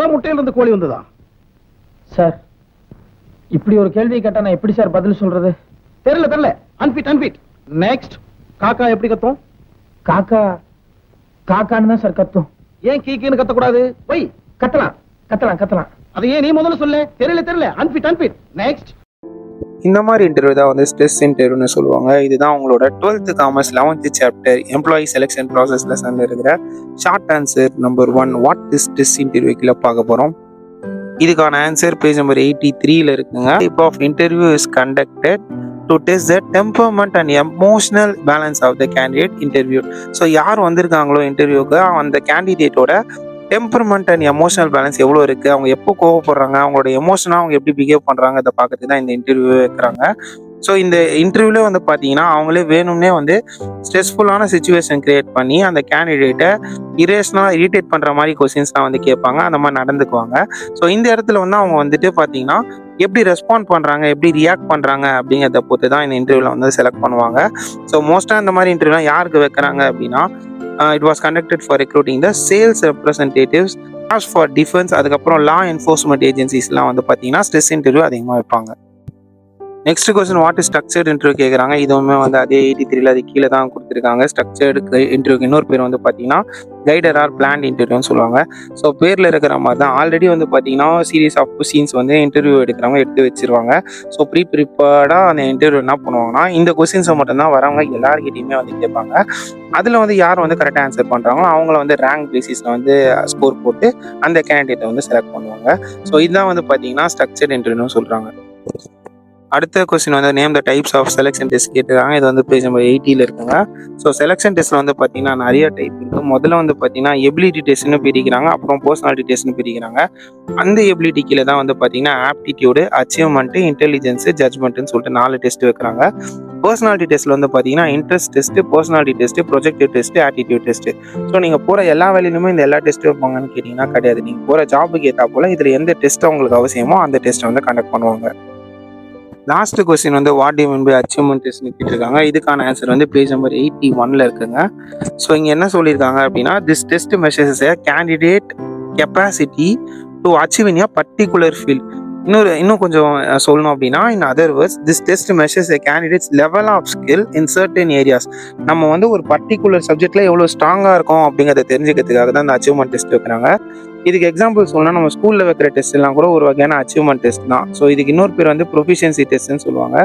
முட்டையில இருந்து கோழி வந்ததா? சார், இப்படி ஒரு கேள்வி கேட்டா நான் எப்படி சார் பதில் சொல்றது? தெரியல. அன்பிட். நெக்ஸ்ட். காக்கா எப்படி கத்தும்? காக்கா காக்கான்னு தான் சார் கத்தும். ஏன் கீக்கின்னு கத்தக்கூடாது? போய் கத்தலாம். அதை ஏன் நீ முதல்ல சொல்ல? தெரியல. அன்பிட். நெக்ஸ்ட். இந்த மாதிரி இன்டர்வியூ தான் வந்து ஸ்ட்ரெஸ் இன்டர்வியூன்னு சொல்லுவாங்க. இதுதான் உங்களோட 12th commerce 11th chapter employee selection process லெசன்ல இருக்கிற short answer number 1 what is stress இன்டர்வியூக்குள்ள பார்க்க போறோம். இதுக்கான ஆன்சர் பேஜ் நம்பர் 83ல இருக்குங்க. Type of interview is conducted to test the temperament and emotional balance of the candidate interview. So யார் வந்திருக்காங்களோ இன்டர்வியூக்கு அந்த கேண்டிடேட்டோட டெம்பர்மெண்ட் அண்ட் எமோஷனல் பேலன்ஸ் எவ்வளோ இருக்குது, அவங்க எப்போ கோவப்படுறாங்க, அவங்களோட எமோஷனாக அவங்க எப்படி பிஹேவ் பண்ணுறாங்க, அதை பார்க்கறதுக்கு தான் இந்த இன்டர்வியூ வைக்கிறாங்க. ஸோ இந்த இன்டர்வியூவில் வந்து பார்த்தீங்கன்னா அவங்களே வேணும்னே வந்து ஸ்ட்ரெஸ்ஃபுல்லான சுச்சுவேஷன் கிரியேட் பண்ணி அந்த கேண்டிடேட்டை இரேஷனலாக இரிட்டேட் பண்ணுற மாதிரி கொஸ்டின்ஸ்லாம் வந்து கேட்பாங்க. அந்த மாதிரி நடந்துக்குவாங்க. ஸோ இந்த இடத்துல வந்து அவங்க வந்துட்டு பார்த்தீங்கன்னா எப்படி ரெஸ்பாண்ட் பண்ணுறாங்க, எப்படி ரியாக்ட் பண்ணுறாங்க அப்படிங்கிறத பொறுத்து தான் இந்த இன்டர்வியூவில் வந்து செலக்ட் பண்ணுவாங்க. ஸோ மோஸ்ட்டாக இந்த மாதிரி இன்டர்வியூலாம் யாருக்கு வைக்கிறாங்க அப்படின்னா it was conducted for recruiting the sales representatives, for defence, அதுக்கப்புறம் லா என்ஃபோர்ஸ்மெண்ட் ஏஜென்சிஸ்லாம் வந்து பார்த்தீங்கன்னா ஸ்ட்ரெஸ் இன்டர்வியூ அதிகமாக வைப்பாங்க. Next question what is structured interview கேட்குறாங்க. இதுவுமே வந்து அதே 83ல அது கீழே தான் கொடுத்துருக்காங்க. ஸ்ட்ரக்சர்டு இன்டர்வியூக்கு இன்னொரு பேர் வந்து பார்த்தீங்கன்னா கைடர் ஆர் பிளான் இன்டர்வியூன்னு சொல்லுவாங்க. ஸோ பேரில் இருக்கிற மாதிரி தான் ஆல்ரெடி வந்து பார்த்தீங்கன்னா சீரீஸ் ஆஃப் கொஸ்டின்ஸ் வந்து இன்டர்வியூ எடுக்கிறவங்க எடுத்து வச்சிருவாங்க. ஸோ ப்ரிப்பேர்டாக அந்த இன்டர்வியூ என்ன பண்ணுவாங்கன்னா இந்த கொஸ்டின்ஸை மட்டும்தான் வரவங்க எல்லாருக்கிட்டையுமே வந்து கேட்பாங்க. அதில் வந்து யார் வந்து கரெக்டாக ஆன்சர் பண்ணுறாங்களோ அவங்கள வந்து ரேங்க் பேசிஸில் வந்து ஸ்கோர் போட்டு அந்த கேண்டிடேட்டை வந்து செலக்ட் பண்ணுவாங்க. ஸோ இதுதான் வந்து பார்த்தீங்கன்னா ஸ்ட்ரக்சர்ட் இன்டர்வியூன்னு சொல்கிறாங்க. அடுத்த கொஸ்டின் வந்து name the types of selection test கேட்டுருக்காங்க. இது வந்து பேஜ் நம்பர் 80ல இருக்குங்க. ஸோ செலெக்ஷன் டெஸ்ட்டில் வந்து பார்த்தீங்கன்னா நிறைய டைப் இருக்குது. முதல்ல வந்து பார்த்தீங்கன்னா எபிலிட்டி டெஸ்ட்னு பிரிக்கிறாங்க, அப்புறம் பர்சனாலிட்டி டெஸ்ட்னு பிரிக்கிறாங்க. அந்த எபிலிட்டி கீழே தான் வந்து பார்த்தீங்கன்னா ஆப்டிடியூடு, அச்சீவ்மெண்ட்டு, இன்டெலிஜென்ஸு, ஜட்ஜ்மெண்ட்டுன்னு சொல்லிட்டு 4 டெஸ்ட் வைக்கிறாங்க. பர்சனாலிட்டி டெஸ்ட்டில் வந்து பார்த்தீங்கன்னா interest test, personality test, projective test, attitude test. So நீங்கள் போகிற எல்லா வேலையிலுமே இந்த எல்லா டெஸ்ட்டும் வைப்பாங்கன்னு கேட்டிங்கன்னா கிடையாது. நீங்கள் போகிற ஜாபுக்கு ஏற்றா போல் இதில் எந்த டெஸ்ட் உங்களுக்கு அவசியமோ அந்த டெஸ்ட்டை வந்து கண்டக்ட் பண்ணுவாங்க. லாஸ்ட் கொஸ்டின் வந்து what you mean by achievement டெஸ்ட்னு கேட்டிருக்காங்க. இதுக்கான ஆன்சர் வந்து பேஜ் நம்பர் 81ல இருக்குங்க. ஸோ இங்கே என்ன சொல்லியிருக்காங்க அப்படின்னா this test measures a candidate capacity to achieve in a particular field. இன்னும் கொஞ்சம் சொல்லணும் அப்படின்னா in other words this test measures a candidates level of skill in certain areas. நம்ம வந்து ஒரு பர்டிகுலர் சப்ஜெக்டில் எவ்வளோ ஸ்ட்ராங்காக இருக்கும் அப்படிங்கிறத தெரிஞ்சுக்கிறதுக்காக தான் இந்த அச்சீவ்மெண்ட் டெஸ்ட் வைக்கிறாங்க. இதுக்கு எக்ஸாம்பிள் சொல்லணும்னா நம்ம ஸ்கூலில் வைக்கிற டெஸ்ட் எல்லாம் கூட ஒரு வகையான அச்சீவ்மெண்ட் டெஸ்ட் தான். ஸோ இதுக்கு இன்னொரு பேர் வந்து ப்ரொஃபிஷியன்சி டெஸ்ட்னு சொல்லுவாங்க.